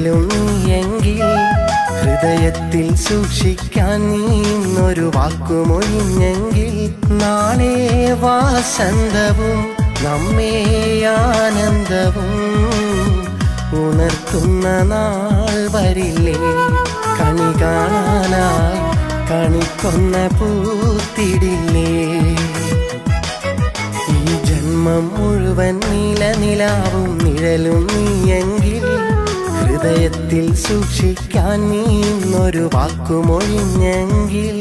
നിഴലും നീയെങ്കിൽ ഹൃദയത്തിൽ സൂക്ഷിക്കാൻ നീ ഇന്നൊരു വാക്കുമൊഴിഞ്ഞെങ്കിൽ നാളെ വാസന്തവും നമ്മെ ആനന്ദവും ഉണർത്തുന്ന നാൾ വരില്ലേ? കണി കാണാനായി കണിക്കൊന്ന പൂത്തിടില്ലേ? ഈ ജന്മം മുഴുവൻ നിലാവും നിഴലും നീയെങ്കിൽ ഹൃദയത്തിൽ സൂക്ഷിക്കാൻ നീ ഇന്നൊരു വാക്കുമൊഴിഞ്ഞെങ്കിൽ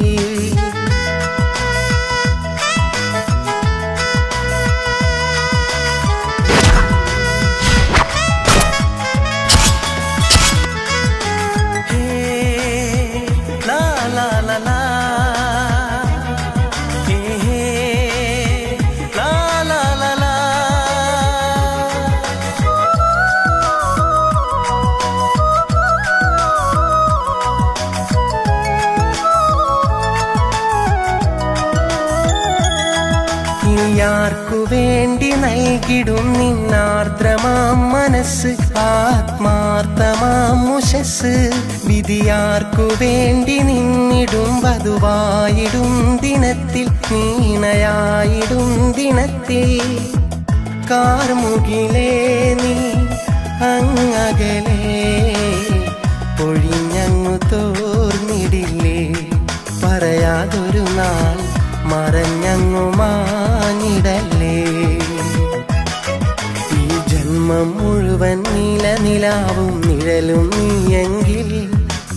യാർക്കു വേണ്ടി നൽകിടും നിന്നാർദ്രമാം മനസ്സ് ആത്മാർത്ഥമാം മുഷസ് വിധിയാർക്കു വേണ്ടി നിന്നിടും വധുവായിടും ദിനത്തിൽ നീണയായിടും ദിനത്തിൽ കാർമുകിലേ നീ അങ്ങകലേ പൊഴിഞ്ഞങ്ങു തോർന്നിടില്ലേ? പറയാതൊരു നാൾ മറഞ്ഞങ്ങു മാഞ്ഞിടല്ലേ? ഈ ജന്മം മുഴുവൻ നിലാവും നിഴലും നീയെങ്കിൽ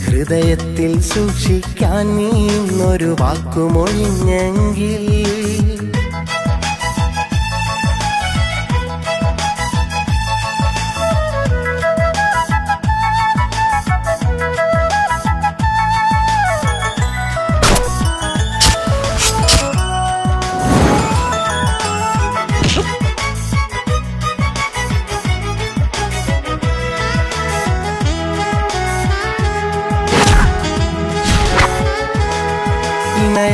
ഹൃദയത്തിൽ സൂക്ഷിക്കാൻ നീ ഇന്നൊരു വാക്കുമൊഴിഞ്ഞെങ്കിൽ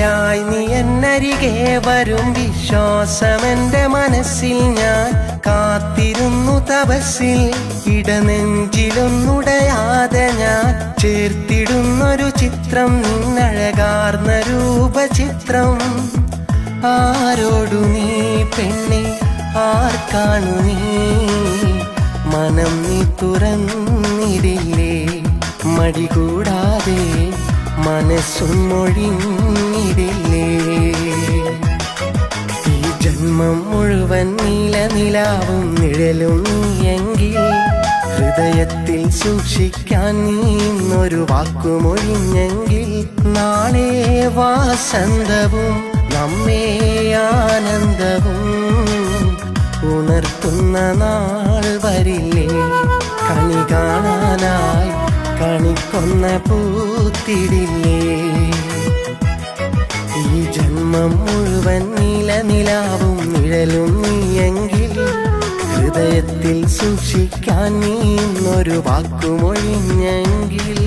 ായി നീ എന്നരികെ വരും വിശ്വാസമെന്റെ മനസ്സിൽ ഞാൻ കാത്തിരുന്നു തപസ്സിൽ ഇടനെഞ്ചിലൊന്നുടയാതെ ഞാൻ ചേർത്തിടുന്നൊരു ചിത്രം നിന്നഴകാർന്ന രൂപചിത്രം ആരോടു നീ പെണ്ണെ ആർക്കാണു നീ മനം നീ തുറന്നിടില്ലേ? മടികൂടാതെ മനസ്സും മൊഴിഞ്ഞിടില്ലേ? ഈ ജന്മം മുഴുവൻ നിലാവും നിഴലും നീയെങ്കിൽ ഹൃദയത്തിൽ സൂക്ഷിക്കാൻ നീ ഇന്നൊരു വാക്കുമൊഴിഞ്ഞെങ്കിൽ നാളെ വാസന്തവും നമ്മെ ആനന്ദവും ഉണർത്തുന്ന നാൾ വരില്ലേ? കണി കാണാനായി കണിക്കൊന്ന പൂത്തിടില്ലേ? ഈ ജന്മം മുഴുവൻ നിലാവും നിഴലും നീയെങ്കിൽ ഹൃദയത്തിൽ സൂക്ഷിക്കാൻ നീ ഇന്നൊരു വാക്കുമൊഴിഞ്ഞെങ്കിൽ